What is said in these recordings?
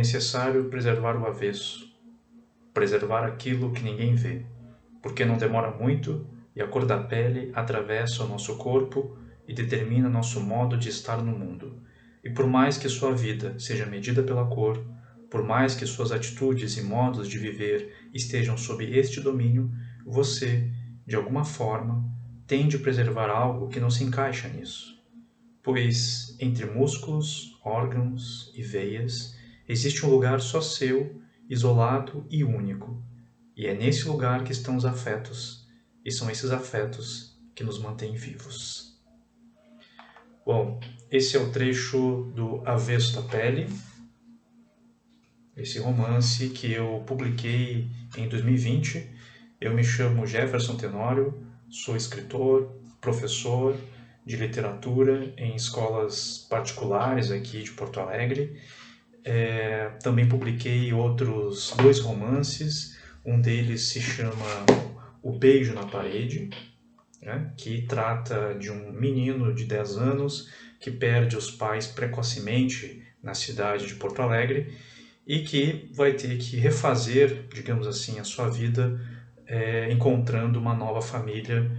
necessário preservar o avesso, preservar aquilo que ninguém vê, porque não demora muito e a cor da pele atravessa o nosso corpo e determina nosso modo de estar no mundo. E por mais que sua vida seja medida pela cor, por mais que suas atitudes e modos de viver estejam sob este domínio, você, de alguma forma, tem de preservar algo que não se encaixa nisso. Pois entre músculos, órgãos e veias existe um lugar só seu, isolado e único. E é nesse lugar que estão os afetos, e são esses afetos que nos mantêm vivos. Bom, esse é o trecho do Avesso da Pele, esse romance que eu publiquei em 2020. Eu me chamo Jefferson Tenório, sou escritor, professor de literatura em escolas particulares aqui de Porto Alegre. Também publiquei outros 2 romances, um deles se chama O Beijo na Parede, né, que trata de um menino de 10 anos que perde os pais precocemente na cidade de Porto Alegre e que vai ter que refazer, digamos assim, a sua vida encontrando uma nova família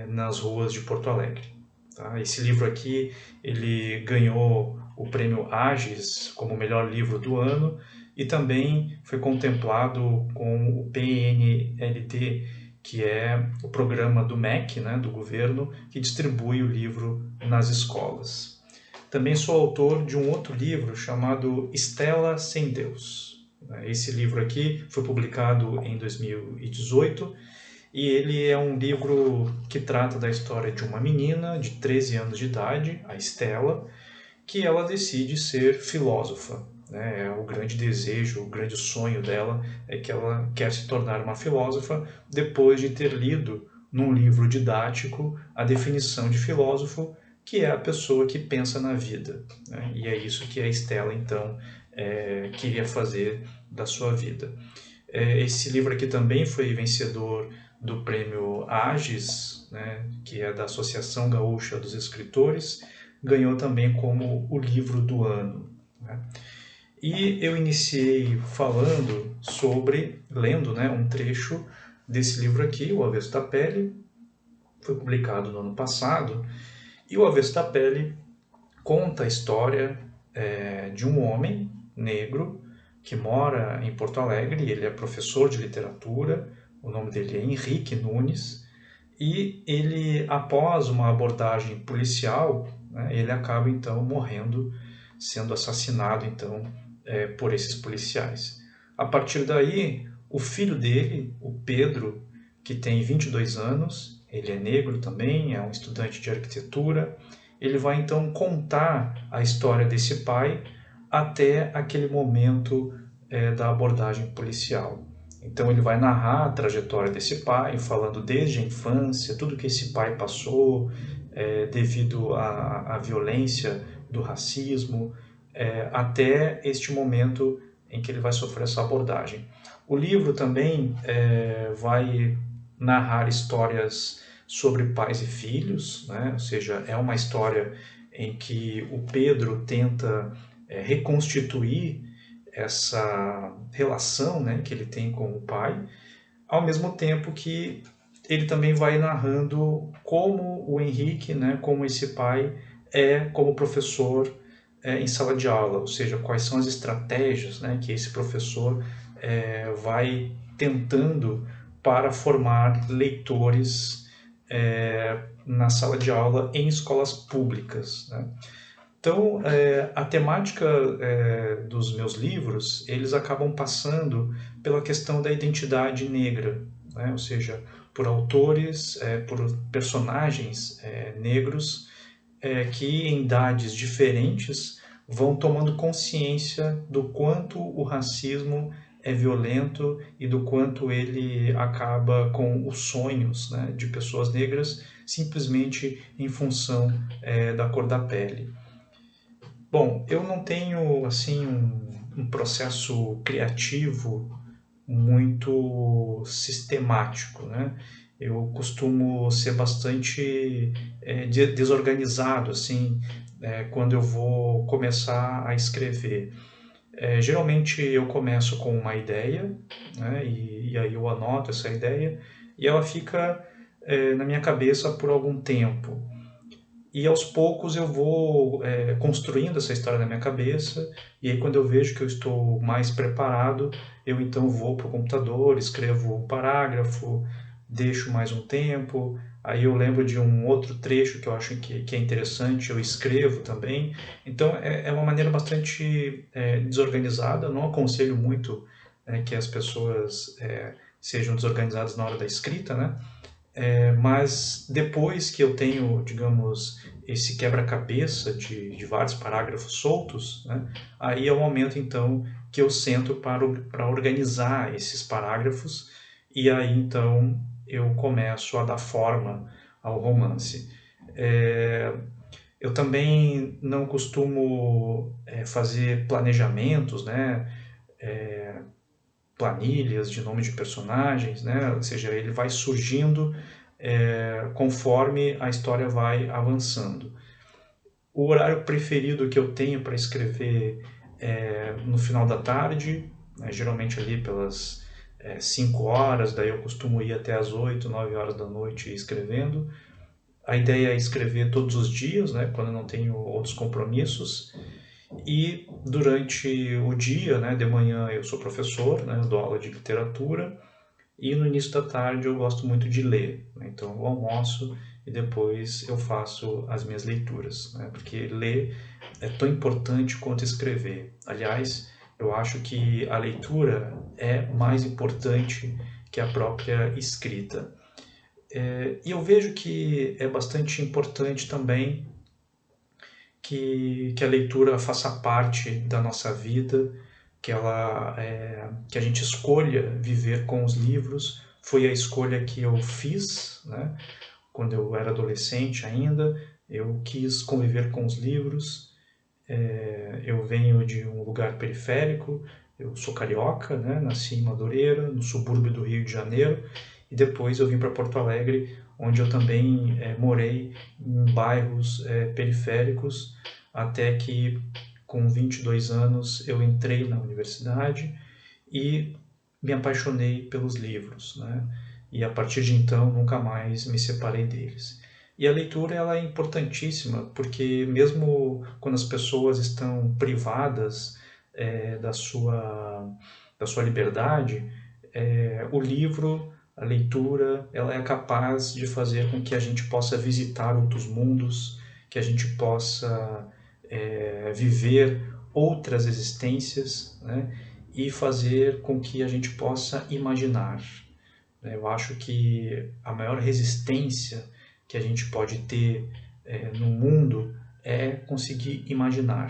nas ruas de Porto Alegre. Tá? Esse livro aqui ele ganhou o prêmio AGES como melhor livro do ano e também foi contemplado com o PNLD, que é o programa do MEC, né, do governo, que distribui o livro nas escolas. Também sou autor de um outro livro chamado Estela Sem Deus. Esse livro aqui foi publicado em 2018 e ele é um livro que trata da história de uma menina de 13 anos de idade, a Estela, que ela decide ser filósofa. É o grande desejo, o grande sonho dela é que ela quer se tornar uma filósofa depois de ter lido num livro didático a definição de filósofo, que é a pessoa que pensa na vida. E é isso que a Estela, então, queria fazer da sua vida. Esse livro aqui também foi vencedor do prêmio AGES, né, que é da Associação Gaúcha dos Escritores, ganhou também como o livro do ano. Né? E eu iniciei falando sobre, lendo, né, um trecho desse livro aqui, O Avesso da Pele, foi publicado no ano passado, e O Avesso da Pele conta a história de um homem negro que mora em Porto Alegre, ele é professor de literatura, o nome dele é Henrique Nunes, e ele, após uma abordagem policial, né, ele acaba então morrendo, sendo assassinado então por esses policiais. A partir daí, o filho dele, o Pedro, que tem 22 anos, ele é negro também, é um estudante de arquitetura, ele vai então contar a história desse pai até aquele momento da abordagem policial. Então ele vai narrar a trajetória desse pai, falando desde a infância, tudo que esse pai passou devido à violência do racismo, até este momento em que ele vai sofrer essa abordagem. O livro também vai narrar histórias sobre pais e filhos, né? Ou seja, é uma história em que o Pedro tenta reconstituir essa relação, né, que ele tem com o pai, ao mesmo tempo que ele também vai narrando como o Henrique, né, como esse pai como professor em sala de aula, ou seja, quais são as estratégias, né, que esse professor vai tentando para formar leitores na sala de aula em escolas públicas. Né? Então, a temática dos meus livros, eles acabam passando pela questão da identidade negra, né? Ou seja, por autores, por personagens negros que em idades diferentes vão tomando consciência do quanto o racismo é violento e do quanto ele acaba com os sonhos, né, de pessoas negras simplesmente em função da cor da pele. Bom, eu não tenho assim um processo criativo muito sistemático, né? Eu costumo ser bastante desorganizado assim quando eu vou começar a escrever. Geralmente eu começo com uma ideia, né, e aí eu anoto essa ideia e ela fica na minha cabeça por algum tempo. E aos poucos eu vou construindo essa história na minha cabeça, e aí quando eu vejo que eu estou mais preparado, eu então vou para o computador, escrevo um parágrafo, deixo mais um tempo, aí eu lembro de um outro trecho que eu acho que é interessante, eu escrevo também. Então é uma maneira bastante desorganizada, eu não aconselho muito que as pessoas sejam desorganizadas na hora da escrita, né? Mas depois que eu tenho, digamos, esse quebra-cabeça de vários parágrafos soltos, né, aí é o momento então que eu sento para organizar esses parágrafos e aí então eu começo a dar forma ao romance. Eu também não costumo fazer planejamentos, né, planilhas de nome de personagens, né? Ou seja, ele vai surgindo conforme a história vai avançando. O horário preferido que eu tenho para escrever é no final da tarde, né? Geralmente ali pelas 5 horas, daí eu costumo ir até as 8, 9 horas da noite escrevendo. A ideia é escrever todos os dias, né? Quando eu não tenho outros compromissos. E durante o dia, né, de manhã eu sou professor, né, eu dou aula de literatura, e no início da tarde eu gosto muito de ler, né, então eu almoço e depois eu faço as minhas leituras, né, porque ler é tão importante quanto escrever. Aliás, eu acho que a leitura é mais importante que a própria escrita. E eu vejo que é bastante importante também que a leitura faça parte da nossa vida, que a gente escolha viver com os livros. Foi a escolha que eu fiz, né? Quando eu era adolescente ainda, eu quis conviver com os livros. Eu venho de um lugar periférico, eu sou carioca, né? Nasci em Madureira, no subúrbio do Rio de Janeiro, e depois eu vim para Porto Alegre, onde eu também morei em bairros periféricos, até que com 22 anos eu entrei na universidade e me apaixonei pelos livros, né? E a partir de então nunca mais me separei deles. E a leitura ela é importantíssima porque mesmo quando as pessoas estão privadas da sua liberdade, o livro, a leitura, ela é capaz de fazer com que a gente possa visitar outros mundos, que a gente possa viver outras existências, né? E fazer com que a gente possa imaginar. Eu acho que a maior resistência que a gente pode ter no mundo é conseguir imaginar.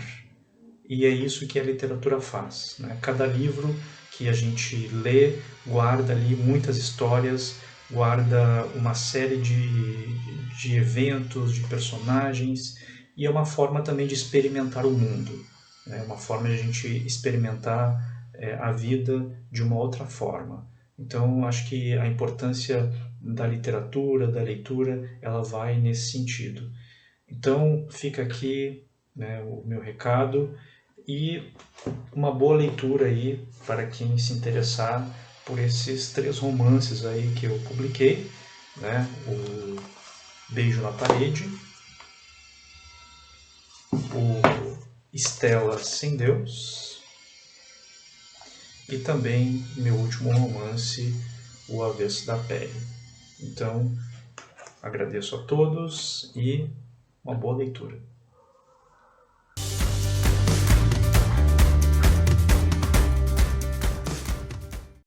E é isso que a literatura faz, né? Cada livro que a gente lê guarda ali muitas histórias, guarda uma série de eventos, de personagens, e é uma forma também de experimentar o mundo. É uma forma de a gente experimentar a vida de uma outra forma. Então, acho que a importância da literatura, da leitura, ela vai nesse sentido. Então, fica aqui, né, o meu recado e uma boa leitura aí para quem se interessar por esses 3 romances aí que eu publiquei, né? O Beijo na Parede, o Estela Sem Deus e também meu último romance, O Avesso da Pele. Então, agradeço a todos e uma boa leitura.